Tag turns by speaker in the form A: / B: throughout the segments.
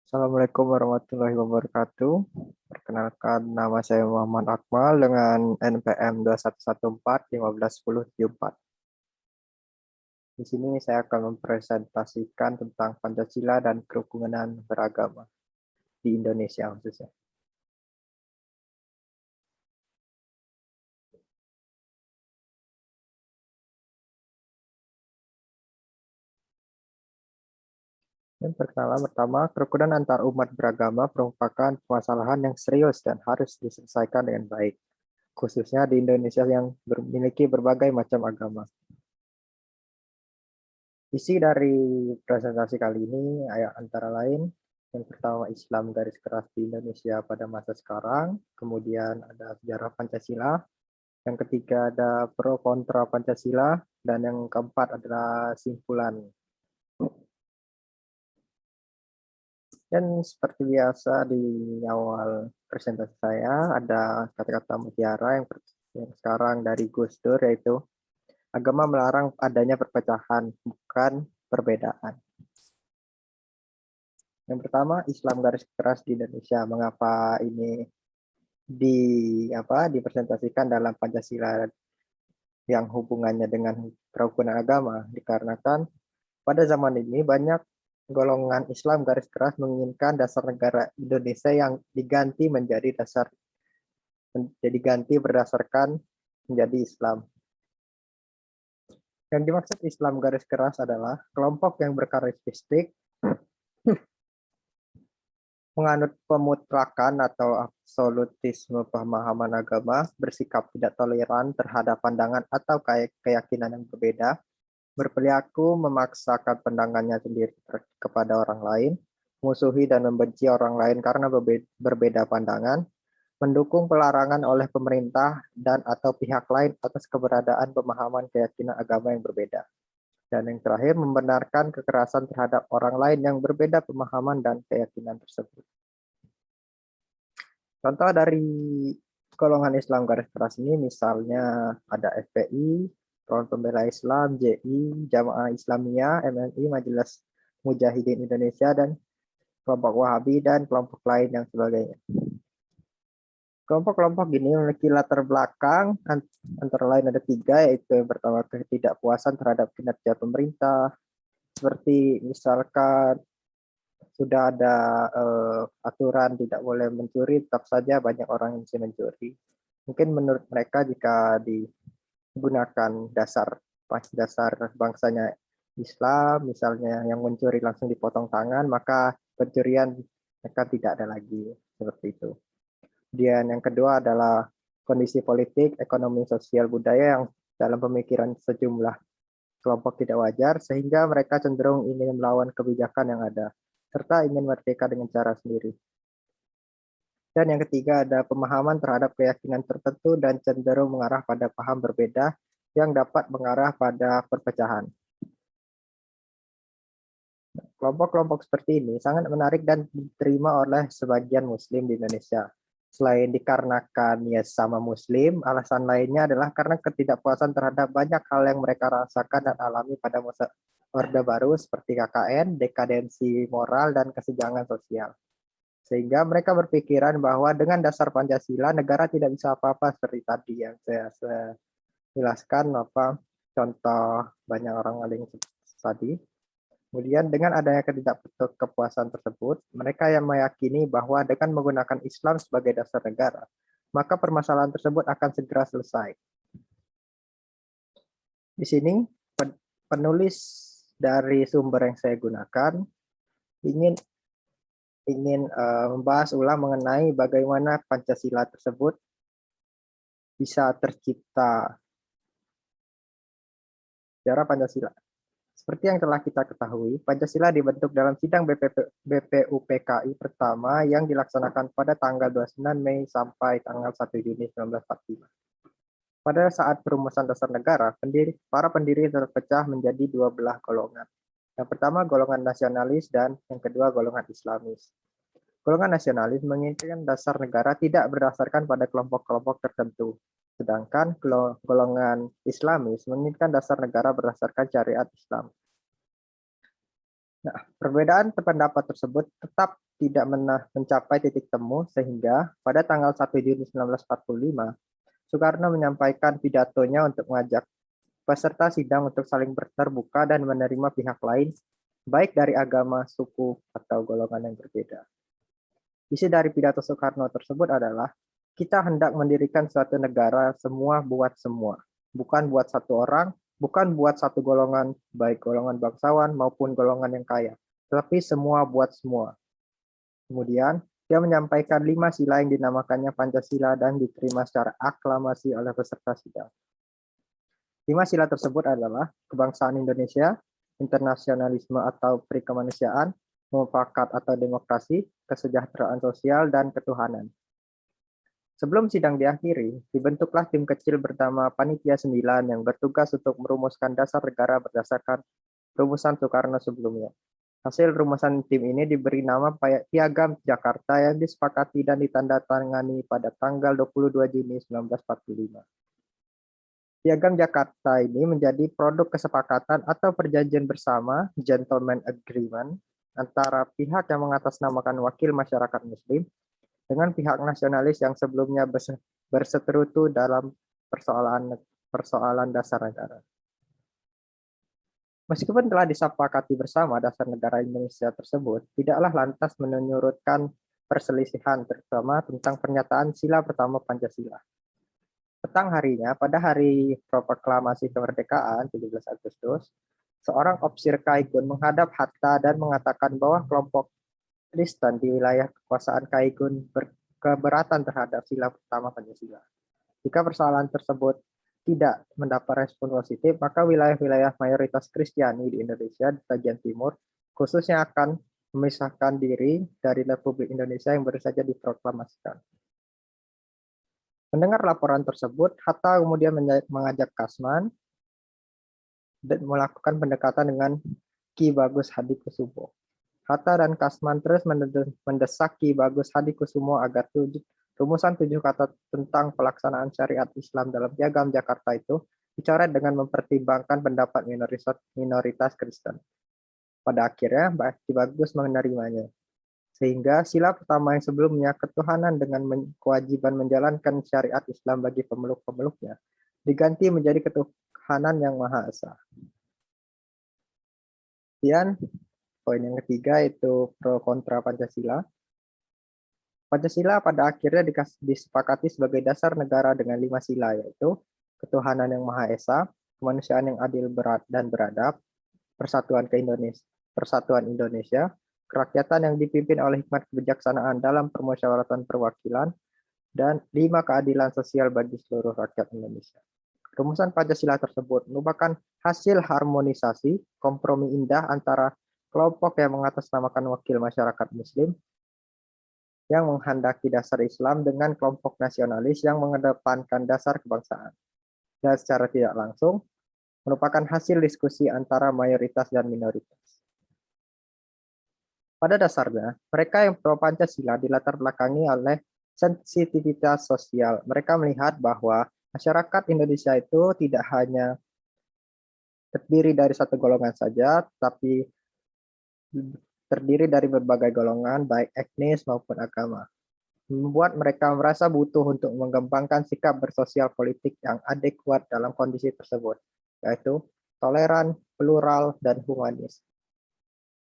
A: Assalamualaikum warahmatullahi wabarakatuh. Perkenalkan, nama saya Muhammad Akmal dengan NPM 2114 151074. Di sini saya akan mempresentasikan tentang Pancasila dan kerukunan beragama di Indonesia khususnya. Dan pertama, kerukunan antar umat beragama merupakan permasalahan yang serius dan harus diselesaikan dengan baik, khususnya di Indonesia yang memiliki berbagai macam agama. Isi dari presentasi kali ini antara lain yang pertama Islam garis keras di Indonesia pada masa sekarang, kemudian ada sejarah Pancasila, yang ketiga ada pro kontra Pancasila, dan yang keempat adalah simpulan. Dan seperti biasa di awal presentasi saya ada kata-kata mutiara yang sekarang dari Gus Dur, yaitu agama melarang adanya perpecahan, bukan perbedaan. Yang pertama, Islam garis keras di Indonesia. Mengapa ini dipresentasikan dalam Pancasila yang hubungannya dengan kerukunan agama? Dikarenakan pada zaman ini banyak golongan Islam garis keras menginginkan dasar negara Indonesia yang diganti berdasarkan menjadi Islam. Yang dimaksud Islam garis keras adalah kelompok yang berkarakteristik menganut pemutlakan atau absolutisme pemahaman agama, bersikap tidak toleran terhadap pandangan atau keyakinan yang berbeda, berperilaku memaksakan pandangannya sendiri kepada orang lain, musuhi dan membenci orang lain karena berbeda pandangan, mendukung pelarangan oleh pemerintah dan atau pihak lain atas keberadaan pemahaman keyakinan agama yang berbeda. Dan yang terakhir, membenarkan kekerasan terhadap orang lain yang berbeda pemahaman dan keyakinan tersebut. Contoh dari golongan Islam garis keras ini misalnya ada FPI, Front Pembela Islam, JI, Jamaah Islamiyah, MNI, Majelis Mujahidin Indonesia, dan kelompok Wahabi, dan kelompok lain yang sebagainya. Kelompok-kelompok ini memiliki latar belakang antara lain ada 3, yaitu yang pertama ketidakpuasan terhadap kinerja pemerintah, seperti misalkan sudah ada aturan tidak boleh mencuri, tetap saja banyak orang yang bisa mencuri. Mungkin menurut mereka jika digunakan dasar bangsanya Islam, misalnya yang mencuri langsung dipotong tangan, maka pencurian mereka tidak ada lagi, seperti itu. Kemudian yang kedua adalah kondisi politik, ekonomi, sosial, budaya yang dalam pemikiran sejumlah kelompok tidak wajar, sehingga mereka cenderung ingin melawan kebijakan yang ada, serta ingin merdeka dengan cara sendiri. Dan yang ketiga ada pemahaman terhadap keyakinan tertentu dan cenderung mengarah pada paham berbeda yang dapat mengarah pada perpecahan. Kelompok-kelompok seperti ini sangat menarik dan diterima oleh sebagian Muslim di Indonesia. Selain dikarenakan sama Muslim, alasan lainnya adalah karena ketidakpuasan terhadap banyak hal yang mereka rasakan dan alami pada masa Orde Baru seperti KKN, dekadensi moral, dan kesenjangan sosial. Sehingga mereka berpikiran bahwa dengan dasar Pancasila, negara tidak bisa apa-apa seperti tadi yang saya jelaskan, contoh banyak orang lain tadi. Kemudian dengan adanya ketidakpuasan tersebut, mereka yang meyakini bahwa dengan menggunakan Islam sebagai dasar negara, maka permasalahan tersebut akan segera selesai. Di sini penulis dari sumber yang saya gunakan ingin membahas ulang mengenai bagaimana Pancasila tersebut bisa tercipta. Sejarah Pancasila. Seperti yang telah kita ketahui, Pancasila dibentuk dalam sidang BPUPKI pertama yang dilaksanakan pada tanggal 29 Mei sampai tanggal 1 Juni 1945. Pada saat perumusan dasar negara, para pendiri terpecah menjadi 2 belah golongan. Yang pertama golongan nasionalis dan yang kedua golongan Islamis. Golongan nasionalis menginginkan dasar negara tidak berdasarkan pada kelompok-kelompok tertentu. Sedangkan golongan Islamis menginginkan dasar negara berdasarkan syariat Islam. Nah, perbedaan pendapat tersebut tetap tidak mencapai titik temu sehingga pada tanggal 1 Juni 1945, Soekarno menyampaikan pidatonya untuk mengajak peserta sidang untuk saling terbuka dan menerima pihak lain, baik dari agama, suku, atau golongan yang berbeda. Isi dari pidato Soekarno tersebut adalah, kita hendak mendirikan suatu negara semua buat semua, bukan buat satu orang, bukan buat satu golongan, baik golongan bangsawan maupun golongan yang kaya, tetapi semua buat semua. Kemudian, dia menyampaikan 5 sila yang dinamakannya Pancasila dan diterima secara aklamasi oleh peserta sidang. 5 sila tersebut adalah kebangsaan Indonesia, internasionalisme atau perikemanusiaan, mufakat atau demokrasi, kesejahteraan sosial, dan ketuhanan. Sebelum sidang diakhiri, dibentuklah tim kecil bernama Panitia 9 yang bertugas untuk merumuskan dasar negara berdasarkan rumusan Soekarno sebelumnya. Hasil rumusan tim ini diberi nama Piagam Jakarta yang disepakati dan ditandatangani pada tanggal 22 Juni 1945. Piagam Jakarta ini menjadi produk kesepakatan atau perjanjian bersama (Gentleman Agreement) antara pihak yang mengatasnamakan wakil masyarakat Muslim dengan pihak nasionalis yang sebelumnya berseterutu dalam persoalan dasar negara. Meskipun telah disepakati bersama dasar negara Indonesia tersebut, tidaklah lantas menyurutkan perselisihan, terutama tentang pernyataan sila pertama Pancasila. Petang harinya, pada hari proklamasi kemerdekaan 17 Agustus, seorang ofisir Kaigun menghadap Hatta dan mengatakan bahwa kelompok Kristen di wilayah kekuasaan Kaigun berkeberatan terhadap sila pertama Pancasila. Jika persoalan tersebut tidak mendapat respon positif, maka wilayah-wilayah mayoritas Kristiani di Indonesia di bagian timur khususnya akan memisahkan diri dari Republik Indonesia yang baru saja diproklamasikan. Mendengar laporan tersebut, Hatta kemudian mengajak Kasman dan melakukan pendekatan dengan Ki Bagus Hadikusumo. Hatta dan Kasman terus mendesak Ki Bagus Hadikusumo agar rumusan 7 kata tentang pelaksanaan syariat Islam dalam Piagam Jakarta itu dicoret dengan mempertimbangkan pendapat minoritas Kristen. Pada akhirnya, Ki Bagus menerimanya. Sehingga sila pertama yang sebelumnya, ketuhanan dengan kewajiban menjalankan syariat Islam bagi pemeluk-pemeluknya, diganti menjadi ketuhanan yang Maha Esa. Kemudian, poin yang ketiga itu pro kontra Pancasila. Pancasila pada akhirnya disepakati sebagai dasar negara dengan 5 sila, yaitu ketuhanan yang Maha Esa, kemanusiaan yang adil dan beradab, persatuan Indonesia, kerakyatan yang dipimpin oleh hikmat kebijaksanaan dalam permusyawaratan perwakilan, dan 5 keadilan sosial bagi seluruh rakyat Indonesia. Rumusan Pancasila tersebut merupakan hasil harmonisasi kompromi indah antara kelompok yang mengatasnamakan wakil masyarakat Muslim yang menghendaki dasar Islam dengan kelompok nasionalis yang mengedepankan dasar kebangsaan. Dan secara tidak langsung merupakan hasil diskusi antara mayoritas dan minoritas. Pada dasarnya, mereka yang pro Pancasila dilatar belakangi oleh sensitivitas sosial. Mereka melihat bahwa masyarakat Indonesia itu tidak hanya terdiri dari satu golongan saja, tapi terdiri dari berbagai golongan, baik etnis maupun agama. Membuat mereka merasa butuh untuk mengembangkan sikap bersosial politik yang adekuat dalam kondisi tersebut, yaitu toleran, plural, dan humanis.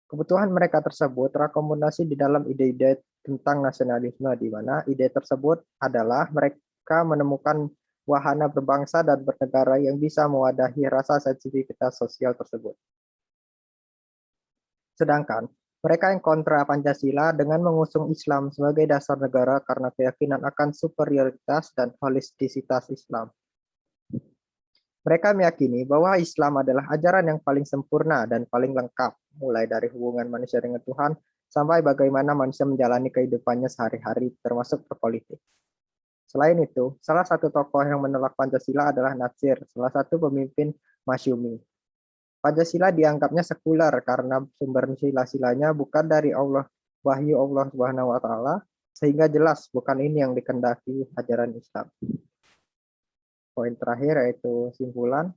A: Kebutuhan mereka tersebut terakomodasi di dalam ide-ide tentang nasionalisme, di mana ide tersebut adalah mereka menemukan wahana berbangsa dan bernegara yang bisa mewadahi rasa sensitivitas sosial tersebut. Sedangkan mereka yang kontra Pancasila dengan mengusung Islam sebagai dasar negara karena keyakinan akan superioritas dan holistisitas Islam. Mereka meyakini bahwa Islam adalah ajaran yang paling sempurna dan paling lengkap, mulai dari hubungan manusia dengan Tuhan sampai bagaimana manusia menjalani kehidupannya sehari-hari, termasuk berpolitik. Selain itu, salah satu tokoh yang menolak Pancasila adalah Natsir, salah satu pemimpin Masyumi. Pancasila dianggapnya sekuler karena sumber sila-silanya bukan dari Allah, wahyu Allah Subhanahu wa taala, sehingga jelas bukan ini yang dikehendaki ajaran Islam. Poin terakhir yaitu simpulan.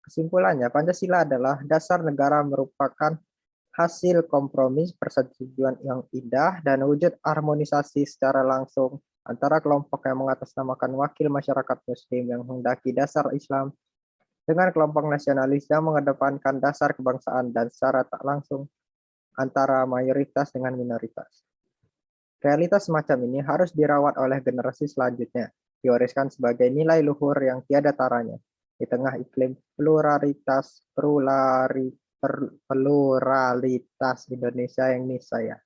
A: Kesimpulannya, Pancasila adalah dasar negara merupakan hasil kompromi persetujuan yang indah dan wujud harmonisasi secara langsung antara kelompok yang mengatasnamakan wakil masyarakat Muslim yang menghendaki dasar Islam dengan kelompok nasionalis yang mengedepankan dasar kebangsaan dan secara tak langsung antara mayoritas dengan minoritas. Realitas semacam ini harus dirawat oleh generasi selanjutnya, diwariskan sebagai nilai luhur yang tiada taranya di tengah iklim pluralitas Indonesia yang niscaya.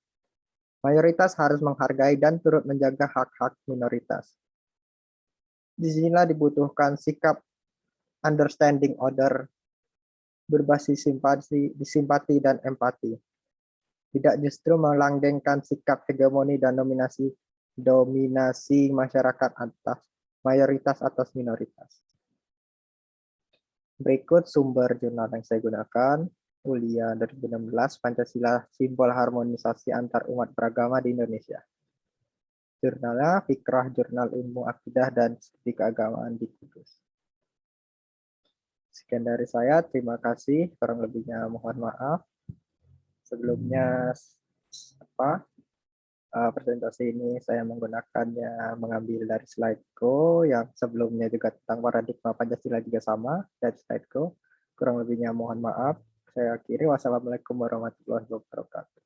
A: Mayoritas harus menghargai dan turut menjaga hak-hak minoritas. Disinilah dibutuhkan sikap understanding order berbasis simpati dan empati. Tidak justru melanggengkan sikap hegemoni dan dominasi masyarakat atas mayoritas atas minoritas. Berikut sumber jurnal yang saya gunakan. Ulia 2016, Pancasila Simbol Harmonisasi Antar Umat Beragama di Indonesia. Jurnalnya Fikrah Jurnal Ilmu Akidah dan Studi Keagamaan di Kudus. Sekian dari saya, terima kasih. Kurang lebihnya mohon maaf. Sebelumnya presentasi ini saya menggunakannya mengambil dari Slido yang sebelumnya juga tentang paradigma Pancasila juga sama dari Slido. Kurang lebihnya mohon maaf. Saya akhiri. Wassalamualaikum warahmatullahi wabarakatuh.